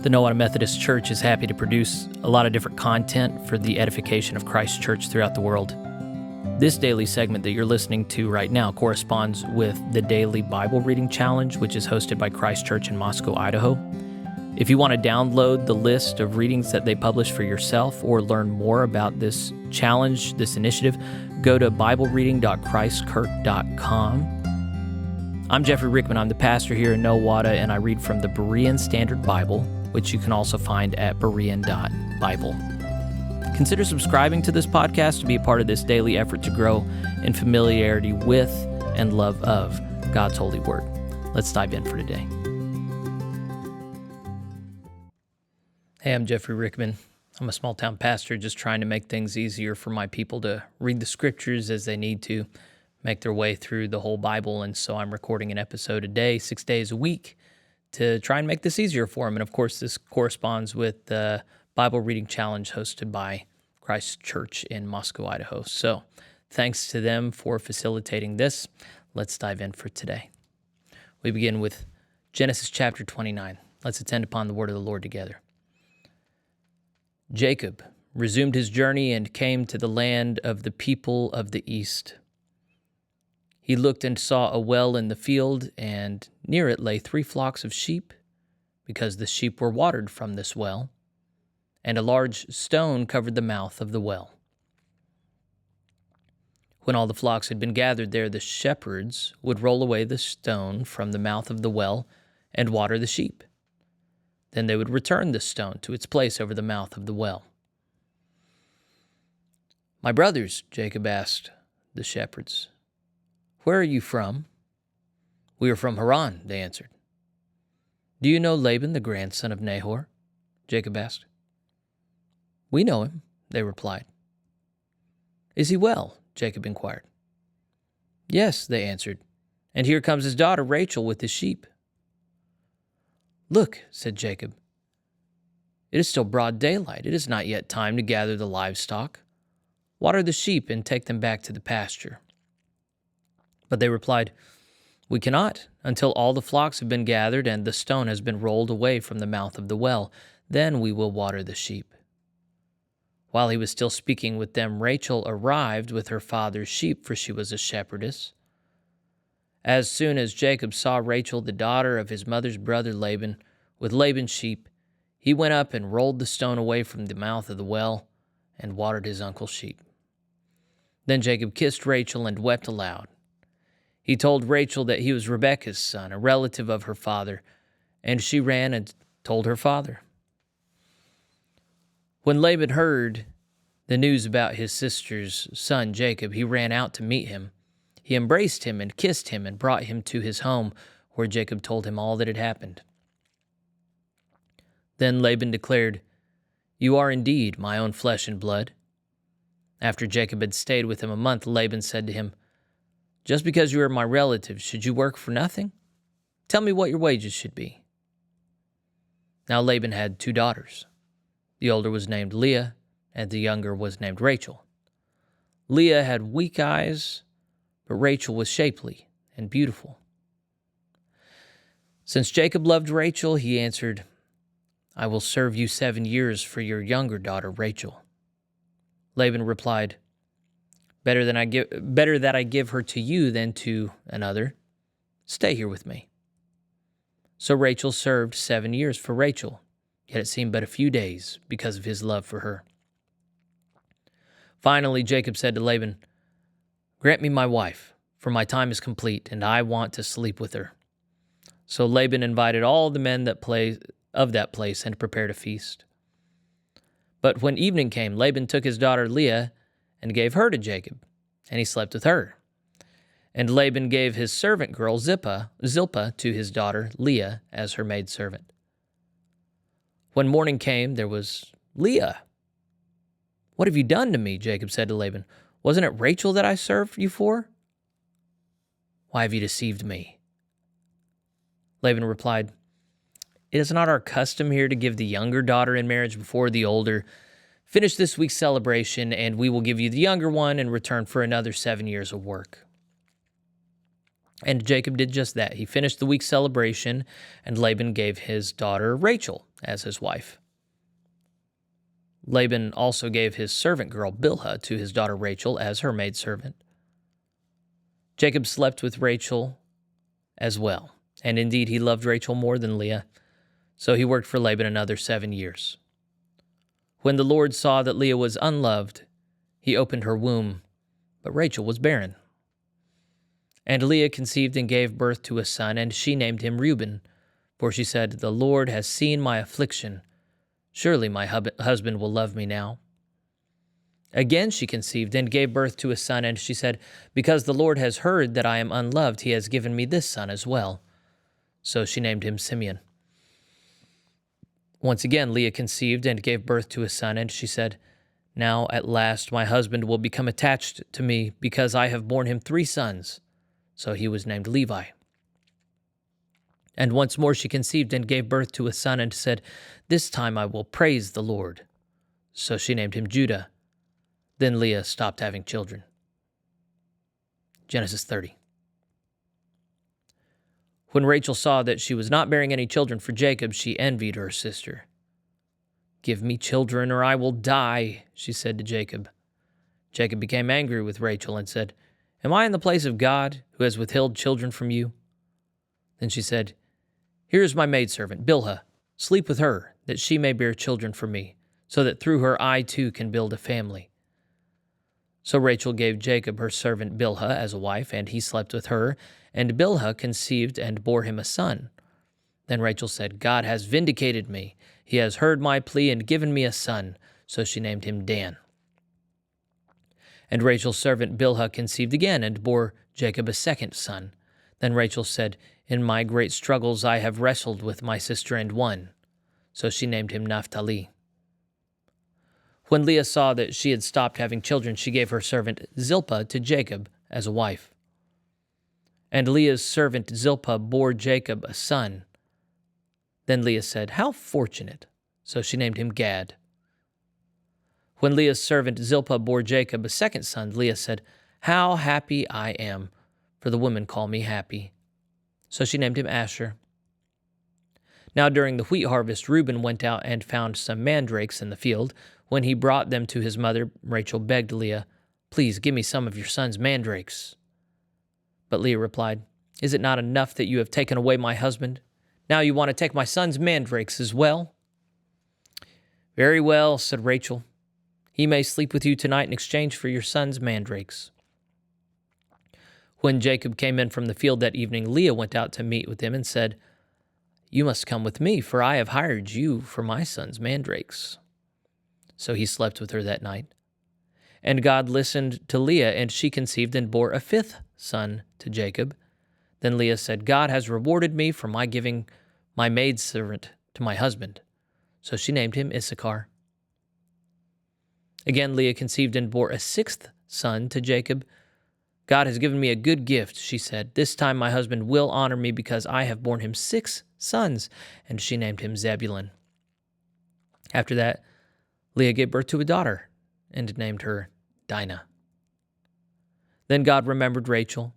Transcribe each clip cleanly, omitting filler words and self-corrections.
The Nowata Methodist Church is happy to produce a lot of different content for the edification of Christ's church throughout the world. This daily segment that you're listening to right now corresponds with the Daily Bible Reading Challenge, which is hosted by Christ Church in Moscow, Idaho. If you want to download the list of readings that they publish for yourself or learn more about this challenge, this initiative, go to biblereading.christkirk.com. I'm Jeffrey Rickman. I'm the pastor here in Nowata, and I read from the Berean Standard Bible, which you can also find at berean.bible. Consider subscribing to this podcast to be a part of this daily effort to grow in familiarity with and love of God's holy word. Let's dive in for today. Hey, I'm Jeffrey Rickman. I'm a small-town pastor just trying to make things easier for my people to read the scriptures as they need to make their way through the whole Bible, and so I'm recording an episode a day, 6 days a week, to try and make this easier for them. And of course, this corresponds with the Bible Reading Challenge hosted by Christ Church in Moscow, Idaho. So thanks to them for facilitating this. Let's dive in for today. We begin with Genesis chapter 29. Let's attend upon the word of the Lord together. Jacob resumed his journey and came to the land of the people of the east. He looked and saw a well in the field, and near it lay 3 flocks of sheep, because the sheep were watered from this well, and a large stone covered the mouth of the well. When all the flocks had been gathered there, the shepherds would roll away the stone from the mouth of the well and water the sheep. Then they would return the stone to its place over the mouth of the well. "My brothers," Jacob asked the shepherds, "where are you from?" "We are from Haran," they answered. "Do you know Laban, the grandson of Nahor?" Jacob asked. "We know him," they replied. "Is he well?" Jacob inquired. "Yes," they answered, "and here comes his daughter Rachel with his sheep." "Look," said Jacob, "it is still broad daylight. It is not yet time to gather the livestock. Water the sheep and take them back to the pasture." But they replied, "We cannot, until all the flocks have been gathered and the stone has been rolled away from the mouth of the well. Then we will water the sheep." While he was still speaking with them, Rachel arrived with her father's sheep, for she was a shepherdess. As soon as Jacob saw Rachel, the daughter of his mother's brother Laban, with Laban's sheep, he went up and rolled the stone away from the mouth of the well and watered his uncle's sheep. Then Jacob kissed Rachel and wept aloud. He told Rachel that he was Rebekah's son, a relative of her father, and she ran and told her father. When Laban heard the news about his sister's son Jacob, he ran out to meet him. He embraced him and kissed him and brought him to his home, where Jacob told him all that had happened. Then Laban declared, "You are indeed my own flesh and blood." After Jacob had stayed with him a month, Laban said to him, "Just because you are my relative, should you work for nothing? Tell me what your wages should be." Now Laban had 2 daughters. The older was named Leah, and the younger was named Rachel. Leah had weak eyes, but Rachel was shapely and beautiful. Since Jacob loved Rachel, he answered, "I will serve you 7 years for your younger daughter Rachel." Laban replied, Better that I give her to you than to another. Stay here with me." So Rachel served 7 years for Rachel, yet it seemed but a few days because of his love for her. Finally, Jacob said to Laban, "Grant me my wife, for my time is complete, and I want to sleep with her." So Laban invited all the men of that place and prepared a feast. But when evening came, Laban took his daughter Leah and gave her to Jacob, and he slept with her. And Laban gave his servant girl Zilpah to his daughter Leah as her maidservant. When morning came, there was Leah. "What have you done to me?" Jacob said to Laban. "Wasn't it Rachel that I served you for? Why have you deceived me?" Laban replied, "It is not our custom here to give the younger daughter in marriage before the older. Finish this week's celebration, and we will give you the younger one in return for another 7 years of work." And Jacob did just that. He finished the week's celebration, and Laban gave his daughter Rachel as his wife. Laban also gave his servant girl Bilhah to his daughter Rachel as her maidservant. Jacob slept with Rachel as well, and indeed he loved Rachel more than Leah, so he worked for Laban another 7 years. When the Lord saw that Leah was unloved, he opened her womb, but Rachel was barren. And Leah conceived and gave birth to a son, and she named him Reuben, for she said, "The Lord has seen my affliction. Surely my husband will love me now." Again she conceived and gave birth to a son, and she said, "Because the Lord has heard that I am unloved, he has given me this son as well." So she named him Simeon. Once again Leah conceived and gave birth to a son, and she said, "Now at last my husband will become attached to me, because I have borne him 3 sons." So he was named Levi. And once more she conceived and gave birth to a son, and said, "This time I will praise the Lord." So she named him Judah. Then Leah stopped having children. Genesis 30. When Rachel saw that she was not bearing any children for Jacob, she envied her sister. "Give me children, or I will die," she said to Jacob. Jacob became angry with Rachel and said, "Am I in the place of God, who has withheld children from you?" Then she said, "Here is my maidservant, Bilhah. Sleep with her, that she may bear children for me, so that through her I too can build a family." So Rachel gave Jacob her servant Bilhah as a wife, and he slept with her, and Bilhah conceived and bore him a son. Then Rachel said, "God has vindicated me. He has heard my plea and given me a son." So she named him Dan. And Rachel's servant Bilhah conceived again and bore Jacob a second son. Then Rachel said, "In my great struggles I have wrestled with my sister and won." So she named him Naphtali. When Leah saw that she had stopped having children, she gave her servant Zilpah to Jacob as a wife. And Leah's servant Zilpah bore Jacob a son. Then Leah said, "How fortunate!" So she named him Gad. When Leah's servant Zilpah bore Jacob a second son, Leah said, "How happy I am, for the women call me happy." So she named him Asher. Now during the wheat harvest, Reuben went out and found some mandrakes in the field. When he brought them to his mother, Rachel begged Leah, "Please give me some of your son's mandrakes." But Leah replied, "Is it not enough that you have taken away my husband? Now you want to take my son's mandrakes as well?" "Very well," said Rachel. "He may sleep with you tonight in exchange for your son's mandrakes." When Jacob came in from the field that evening, Leah went out to meet with him and said, "You must come with me, for I have hired you for my son's mandrakes." So he slept with her that night. And God listened to Leah, and she conceived and bore a 5th son to Jacob. Then Leah said, "God has rewarded me for my giving my maidservant to my husband." So she named him Issachar. Again Leah conceived and bore a 6th son to Jacob. "God has given me a good gift," she said. "This time my husband will honor me, because I have borne him 6 sons." And she named him Zebulun. After that, Leah gave birth to a daughter and named her Dinah. Then God remembered Rachel.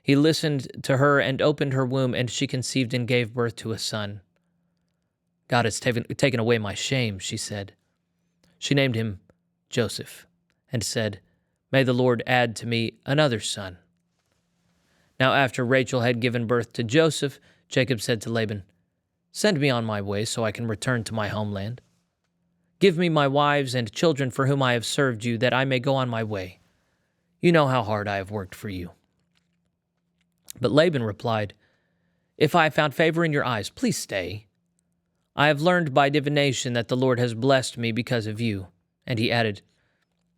He listened to her and opened her womb, and she conceived and gave birth to a son. "God has taken away my shame," she said. She named him Joseph and said, "May the Lord add to me another son." Now after Rachel had given birth to Joseph, Jacob said to Laban, "Send me on my way so I can return to my homeland. Give me my wives and children for whom I have served you, that I may go on my way. You know how hard I have worked for you." But Laban replied, "If I have found favor in your eyes, please stay. I have learned by divination that the Lord has blessed me because of you." And he added,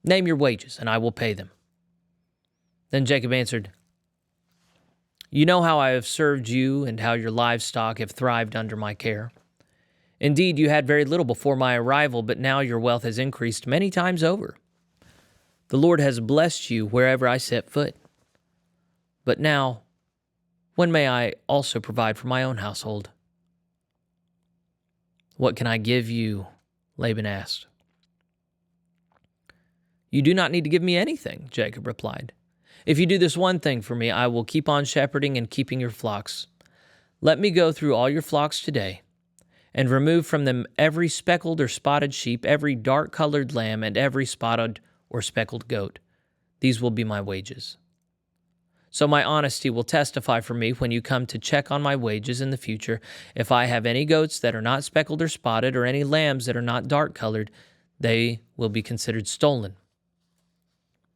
"Name your wages, and I will pay them." Then Jacob answered, "You know how I have served you and how your livestock have thrived under my care. Indeed, you had very little before my arrival, but now your wealth has increased many times over. The Lord has blessed you wherever I set foot. But now, when may I also provide for my own household?" "What can I give you?" Laban asked. "You do not need to give me anything," Jacob replied. If you do this one thing for me, I will keep on shepherding and keeping your flocks. Let me go through all your flocks today, and remove from them every speckled or spotted sheep, every dark-colored lamb, and every spotted or speckled goat. These will be my wages. So my honesty will testify for me when you come to check on my wages in the future. If I have any goats that are not speckled or spotted, or any lambs that are not dark-colored, they will be considered stolen."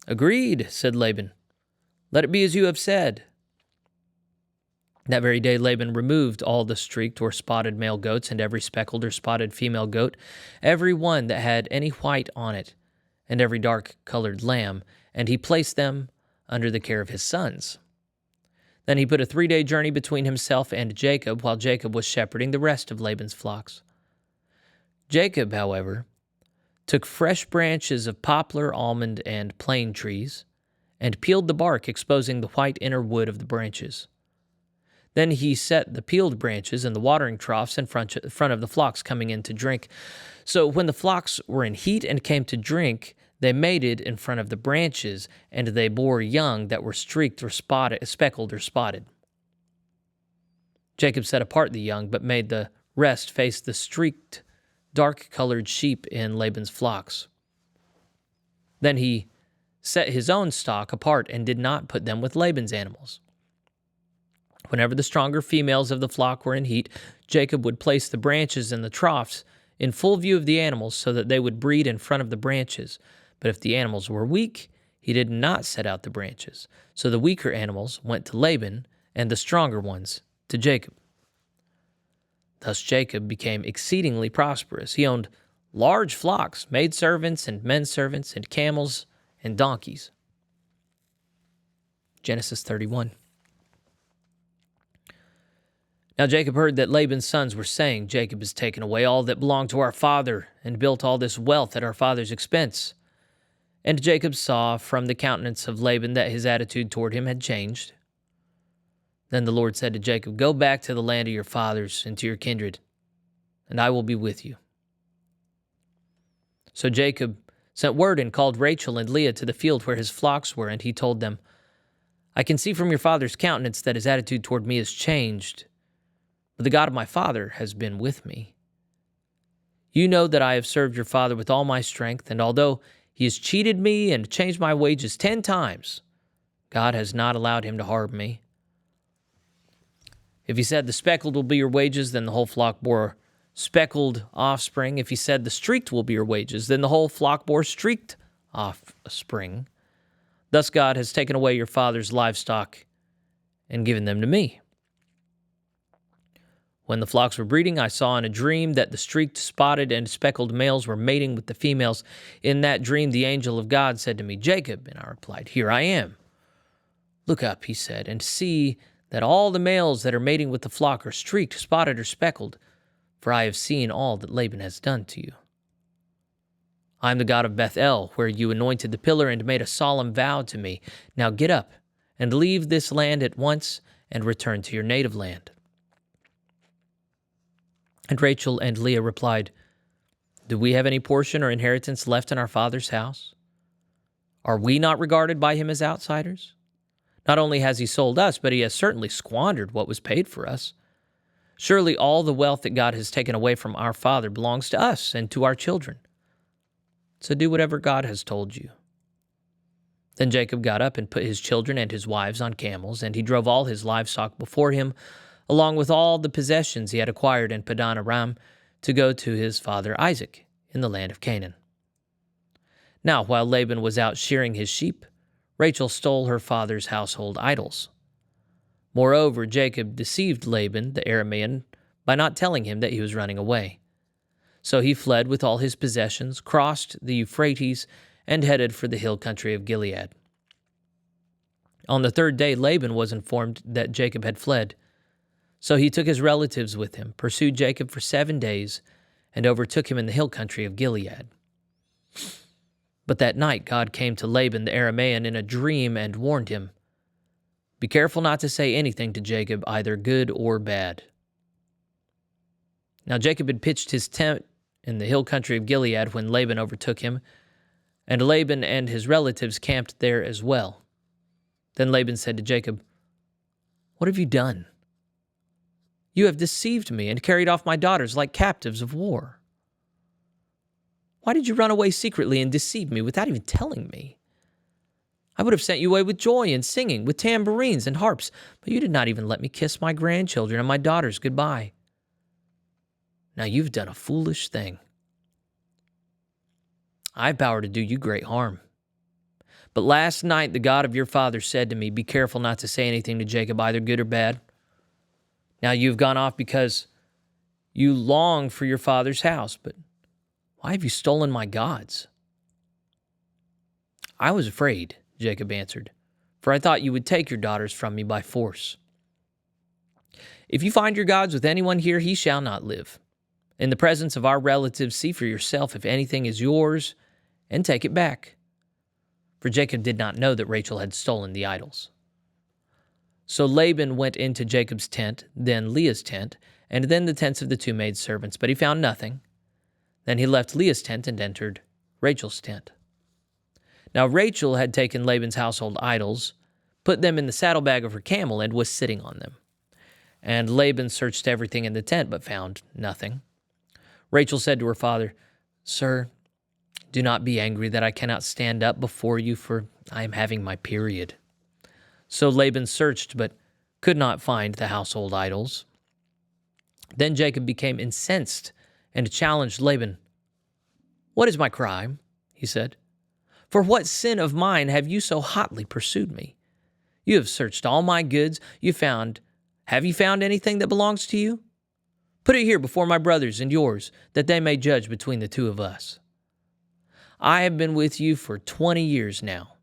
"Agreed," said Laban. "Let it be as you have said." That very day Laban removed all the streaked or spotted male goats and every speckled or spotted female goat, every one that had any white on it, and every dark-colored lamb, and he placed them under the care of his sons. Then he put a 3-day journey between himself and Jacob, while Jacob was shepherding the rest of Laban's flocks. Jacob, however, took fresh branches of poplar, almond, and plane trees, and peeled the bark, exposing the white inner wood of the branches. Then he set the peeled branches in the watering troughs in front of the flocks coming in to drink. So when the flocks were in heat and came to drink, they mated in front of the branches, and they bore young that were streaked or speckled or spotted. Jacob set apart the young, but made the rest face the streaked, dark-colored sheep in Laban's flocks. Then he set his own stock apart and did not put them with Laban's animals. Whenever the stronger females of the flock were in heat, Jacob would place the branches in the troughs in full view of the animals so that they would breed in front of the branches. But if the animals were weak, he did not set out the branches. So the weaker animals went to Laban and the stronger ones to Jacob. Thus Jacob became exceedingly prosperous. He owned large flocks, maidservants and menservants, and camels and donkeys. Genesis 31. Now Jacob heard that Laban's sons were saying, "Jacob has taken away all that belonged to our father and built all this wealth at our father's expense." And Jacob saw from the countenance of Laban that his attitude toward him had changed. Then the Lord said to Jacob, "Go back to the land of your fathers and to your kindred, and I will be with you." So Jacob sent word and called Rachel and Leah to the field where his flocks were, and he told them, "I can see from your father's countenance that his attitude toward me has changed, but the God of my father has been with me. You know that I have served your father with all my strength, and although he has cheated me and changed my wages 10 times, God has not allowed him to harm me. If he said the speckled will be your wages, then the whole flock bore speckled offspring. If he said the streaked will be your wages, then the whole flock bore streaked offspring. Thus God has taken away your father's livestock and given them to me." When the flocks were breeding, I saw in a dream that the streaked, spotted, and speckled males were mating with the females. In that dream, the angel of God said to me, "Jacob," and I replied, "Here I am." "Look up," he said, "and see that all the males that are mating with the flock are streaked, spotted, or speckled, for I have seen all that Laban has done to you. I am the God of Bethel, where you anointed the pillar and made a solemn vow to me. Now get up and leave this land at once and return to your native land." And Rachel and Leah replied, "Do we have any portion or inheritance left in our father's house? Are we not regarded by him as outsiders? Not only has he sold us, but he has certainly squandered what was paid for us. Surely all the wealth that God has taken away from our father belongs to us and to our children. So do whatever God has told you." Then Jacob got up and put his children and his wives on camels, and he drove all his livestock before him, along with all the possessions he had acquired in Padan Aram, to go to his father Isaac in the land of Canaan. Now, while Laban was out shearing his sheep, Rachel stole her father's household idols. Moreover, Jacob deceived Laban the Aramean by not telling him that he was running away. So he fled with all his possessions, crossed the Euphrates, and headed for the hill country of Gilead. On the 3rd day, Laban was informed that Jacob had fled. So he took his relatives with him, pursued Jacob for 7 days, and overtook him in the hill country of Gilead. But that night God came to Laban the Aramean in a dream and warned him, "Be careful not to say anything to Jacob, either good or bad." Now Jacob had pitched his tent in the hill country of Gilead when Laban overtook him, and Laban and his relatives camped there as well. Then Laban said to Jacob, "What have you done? You have deceived me and carried off my daughters like captives of war. Why did you run away secretly and deceive me without even telling me? I would have sent you away with joy and singing, with tambourines and harps, but you did not even let me kiss my grandchildren and my daughters goodbye. Now you've done a foolish thing. I have power to do you great harm. But last night the God of your father said to me, 'Be careful not to say anything to Jacob, either good or bad.' Now you have gone off because you long for your father's house, but why have you stolen my gods?" "I was afraid," Jacob answered, "for I thought you would take your daughters from me by force. If you find your gods with anyone here, he shall not live. In the presence of our relatives, see for yourself if anything is yours, and take it back." For Jacob did not know that Rachel had stolen the idols. So Laban went into Jacob's tent, then Leah's tent, and then the tents of the two maidservants, but he found nothing. Then he left Leah's tent and entered Rachel's tent. Now Rachel had taken Laban's household idols, put them in the saddlebag of her camel, and was sitting on them. And Laban searched everything in the tent, but found nothing. Rachel said to her father, "Sir, do not be angry that I cannot stand up before you, for I am having my period." So Laban searched, but could not find the household idols. Then Jacob became incensed and challenged Laban. "What is my crime?" he said. "For what sin of mine have you so hotly pursued me? You have searched all my goods. Have you found anything that belongs to you? Put it here before my brothers and yours, that they may judge between the two of us. I have been with you for 20 years now.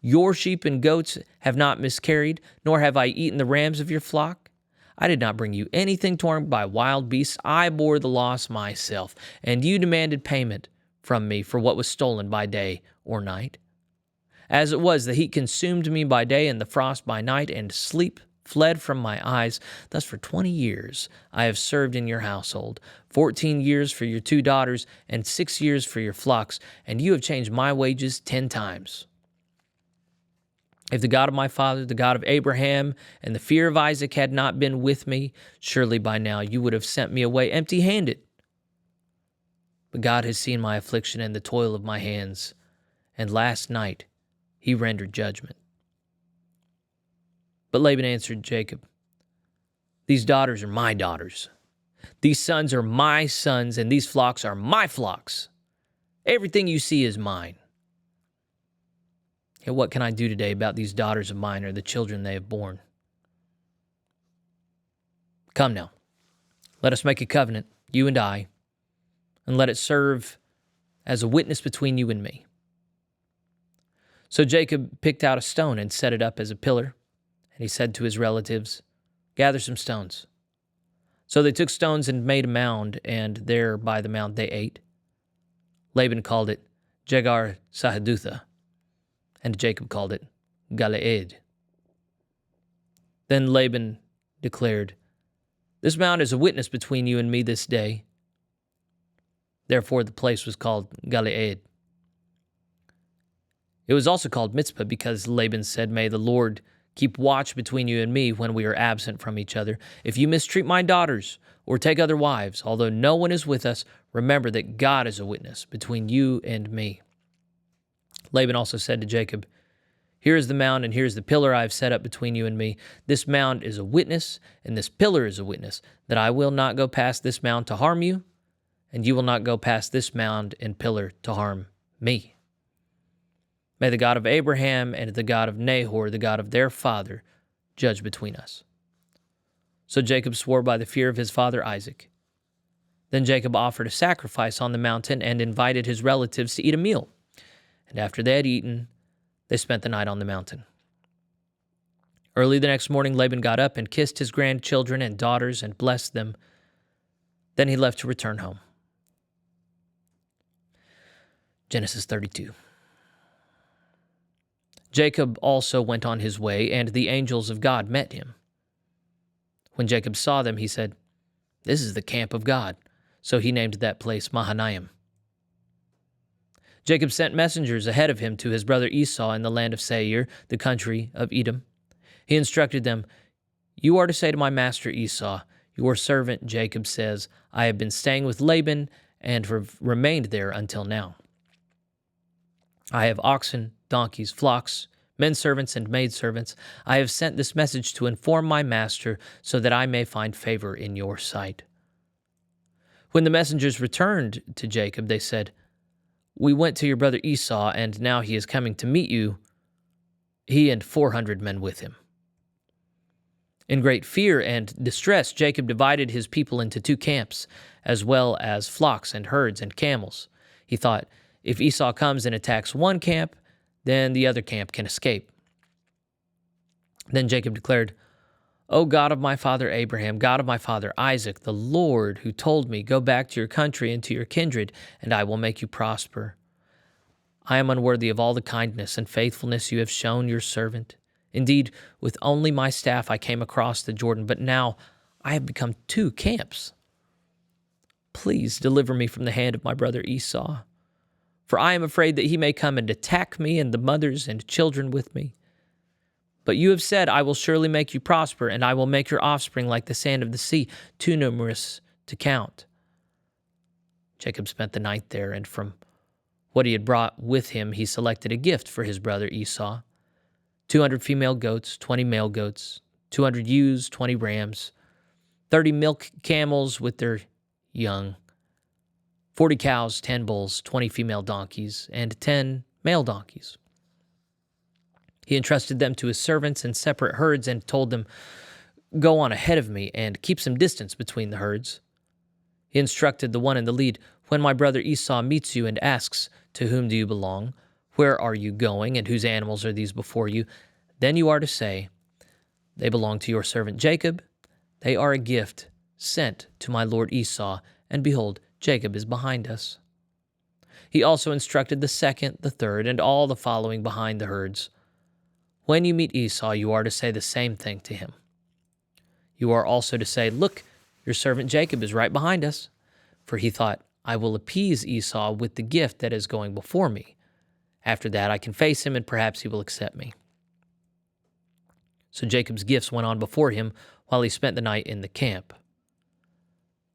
Your sheep and goats have not miscarried, nor have I eaten the rams of your flock. I did not bring you anything torn by wild beasts. I bore the loss myself, and you demanded payment from me for what was stolen by day or night. As it was, the heat consumed me by day and the frost by night, and sleep fled from my eyes. Thus for 20 years I have served in your household, 14 years for your 2 daughters, and 6 years for your flocks, and you have changed my wages 10 times. If the God of my father, the God of Abraham, and the fear of Isaac had not been with me, surely by now you would have sent me away empty-handed. But God has seen my affliction and the toil of my hands, and last night he rendered judgment." But Laban answered Jacob, "These daughters are my daughters. These sons are my sons, and these flocks are my flocks. Everything you see is mine. Yet what can I do today about these daughters of mine or the children they have borne? Come now, let us make a covenant, you and I, and let it serve as a witness between you and me." So Jacob picked out a stone and set it up as a pillar, and he said to his relatives, "Gather some stones." So they took stones and made a mound, and there by the mound they ate. Laban called it Jegar Sahadutha, and Jacob called it Galeed. Then Laban declared, "This mound is a witness between you and me this day." Therefore the place was called Galeed. It was also called Mitzpah because Laban said, "May the Lord keep watch between you and me when we are absent from each other. If you mistreat my daughters or take other wives, although no one is with us, remember that God is a witness between you and me." Laban also said to Jacob, "Here is the mound and here is the pillar I have set up between you and me. This mound is a witness, and this pillar is a witness, that I will not go past this mound to harm you, and you will not go past this mound and pillar to harm me. May the God of Abraham and the God of Nahor, the God of their father, judge between us." So Jacob swore by the fear of his father Isaac. Then Jacob offered a sacrifice on the mountain and invited his relatives to eat a meal. And after they had eaten, they spent the night on the mountain. Early the next morning, Laban got up and kissed his grandchildren and daughters and blessed them. Then he left to return home. Genesis 32. Jacob also went on his way, and the angels of God met him. When Jacob saw them, he said, "This is the camp of God." So he named that place Mahanaim. Jacob sent messengers ahead of him to his brother Esau in the land of Seir, the country of Edom. He instructed them, "You are to say to my master Esau, your servant Jacob says, I have been staying with Laban and have remained there until now. I have oxen, donkeys, flocks, men servants, and maid servants. I have sent this message to inform my master so that I may find favor in your sight." When the messengers returned to Jacob, they said, "We went to your brother Esau, and now he is coming to meet you, he and 400 men with him." In great fear and distress, Jacob divided his people into 2 camps, as well as flocks and herds and camels. He thought, if Esau comes and attacks one camp, then the other camp can escape. Then Jacob declared, "O God of my father Abraham, God of my father Isaac, the Lord who told me, 'Go back to your country and to your kindred, and I will make you prosper.' I am unworthy of all the kindness and faithfulness you have shown your servant. Indeed, with only my staff I came across the Jordan, but now I have become 2 camps. Please deliver me from the hand of my brother Esau, for I am afraid that he may come and attack me and the mothers and children with me. But you have said, 'I will surely make you prosper, and I will make your offspring like the sand of the sea, too numerous to count.'" Jacob spent the night there, and from what he had brought with him, he selected a gift for his brother Esau: 200 female goats, 20 male goats, 200 ewes, 20 rams, 30 milk camels with their young, 40 cows, 10 bulls, 20 female donkeys, and 10 male donkeys. He entrusted them to his servants in separate herds and told them, "Go on ahead of me and keep some distance between the herds." He instructed the one in the lead, "When my brother Esau meets you and asks, 'To whom do you belong? Where are you going, and whose animals are these before you?' then you are to say, 'They belong to your servant Jacob. They are a gift sent to my lord Esau, and behold, Jacob is behind us.'" He also instructed the second, the third, and all the following behind the herds. "When you meet Esau, you are to say the same thing to him. You are also to say, 'Look, your servant Jacob is right behind us.' For he thought, 'I will appease Esau with the gift that is going before me. After that, I can face him, and perhaps he will accept me.' So Jacob's gifts went on before him while he spent the night in the camp.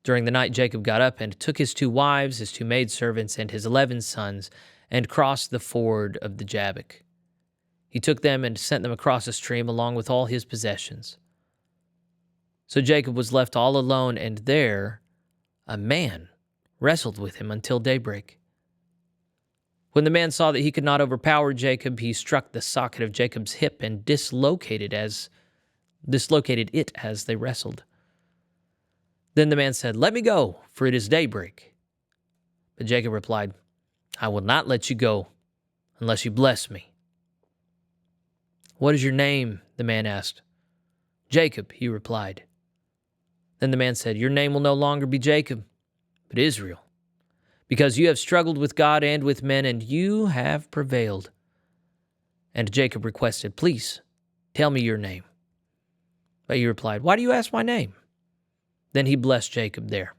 During the night, Jacob got up and took his 2 wives, his 2 maidservants, and his 11 sons, and crossed the ford of the Jabbok. He took them and sent them across a stream along with all his possessions. So Jacob was left all alone, and there a man wrestled with him until daybreak. When the man saw that he could not overpower Jacob, he struck the socket of Jacob's hip and dislocated it as they wrestled. Then the man said, "Let me go, for it is daybreak." But Jacob replied, "I will not let you go unless you bless me." "What is your name?" the man asked. "Jacob," he replied. Then the man said, "Your name will no longer be Jacob, but Israel, because you have struggled with God and with men, and you have prevailed." And Jacob requested, "Please, tell me your name." But he replied, "Why do you ask my name?" Then he blessed Jacob there.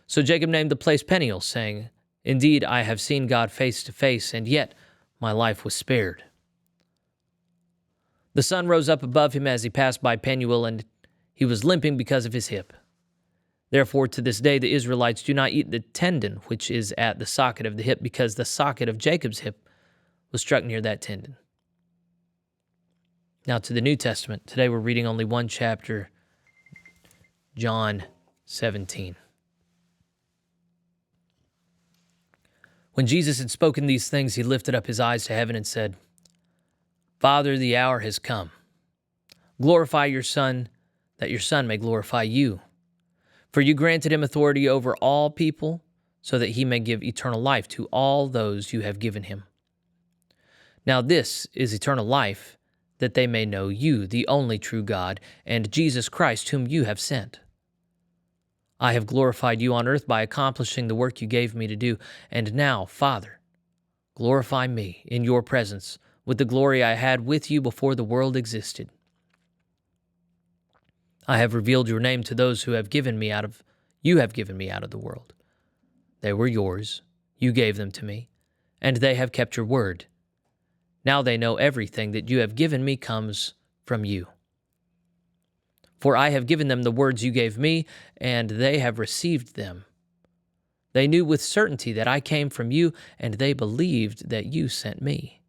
So Jacob named the place Peniel, saying, "Indeed, I have seen God face to face, and yet my life was spared." The sun rose up above him as he passed by Peniel, and he was limping because of his hip. Therefore, to this day, the Israelites do not eat the tendon which is at the socket of the hip, because the socket of Jacob's hip was struck near that tendon. Now to the New Testament. Today we're reading only one chapter, John 17. When Jesus had spoken these things, he lifted up his eyes to heaven and said, "Father, the hour has come. Glorify your Son, that your Son may glorify you. For you granted him authority over all people, so that he may give eternal life to all those you have given him. Now this is eternal life, that they may know you, the only true God, and Jesus Christ, whom you have sent. I have glorified you on earth by accomplishing the work you gave me to do. And now, Father, glorify me in your presence with the glory I had with you before the world existed. I have revealed your name to those you have given me out of the world. They were yours. You gave them to me, and they have kept your word. Now they know everything that you have given me comes from you. For I have given them the words you gave me, and they have received them. They knew with certainty that I came from you, and they believed that you sent me.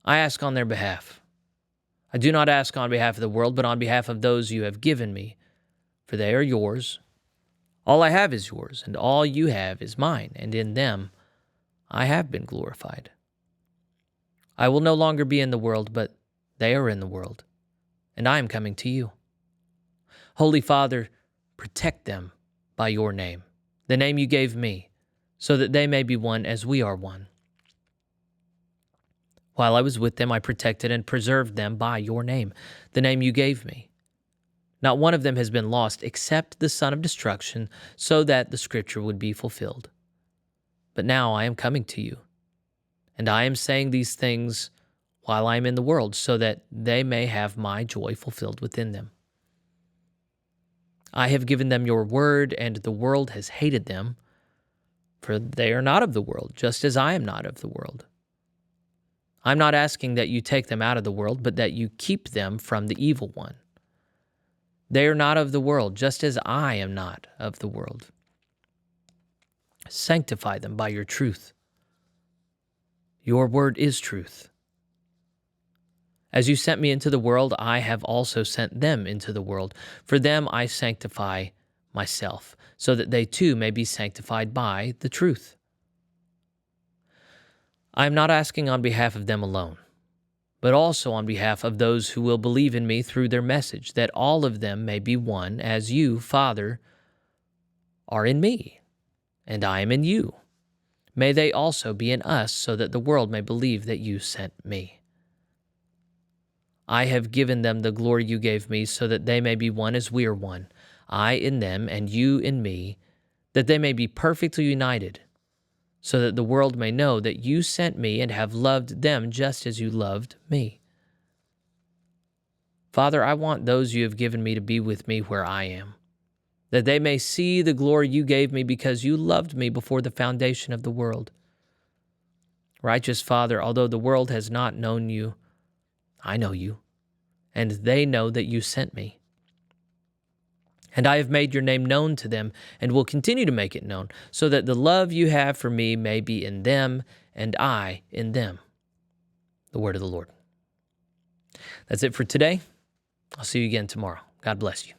I ask on their behalf. I do not ask on behalf of the world, but on behalf of those you have given me, for they are yours. All I have is yours, and all you have is mine, and in them I have been glorified. I will no longer be in the world, but they are in the world, and I am coming to you. Holy Father, protect them by your name, the name you gave me, so that they may be one as we are one. While I was with them, I protected and preserved them by your name, the name you gave me. Not one of them has been lost except the son of destruction, so that the scripture would be fulfilled. But now I am coming to you, and I am saying these things while I am in the world, so that they may have my joy fulfilled within them. I have given them your word, and the world has hated them, for they are not of the world, just as I am not of the world. I'm not asking that you take them out of the world, but that you keep them from the evil one. They are not of the world, just as I am not of the world. Sanctify them by your truth. Your word is truth. As you sent me into the world, I have also sent them into the world. For them I sanctify myself, so that they too may be sanctified by the truth. I am not asking on behalf of them alone, but also on behalf of those who will believe in me through their message, that all of them may be one, as you, Father, are in me, and I am in you. May they also be in us, so that the world may believe that you sent me. I have given them the glory you gave me, so that they may be one as we are one, I in them and you in me, that they may be perfectly united, so that the world may know that you sent me and have loved them just as you loved me. Father, I want those you have given me to be with me where I am, that they may see the glory you gave me because you loved me before the foundation of the world. Righteous Father, although the world has not known you, I know you, and they know that you sent me. And I have made your name known to them and will continue to make it known, so that the love you have for me may be in them and I in them. The word of the Lord. That's it for today. I'll see you again tomorrow. God bless you.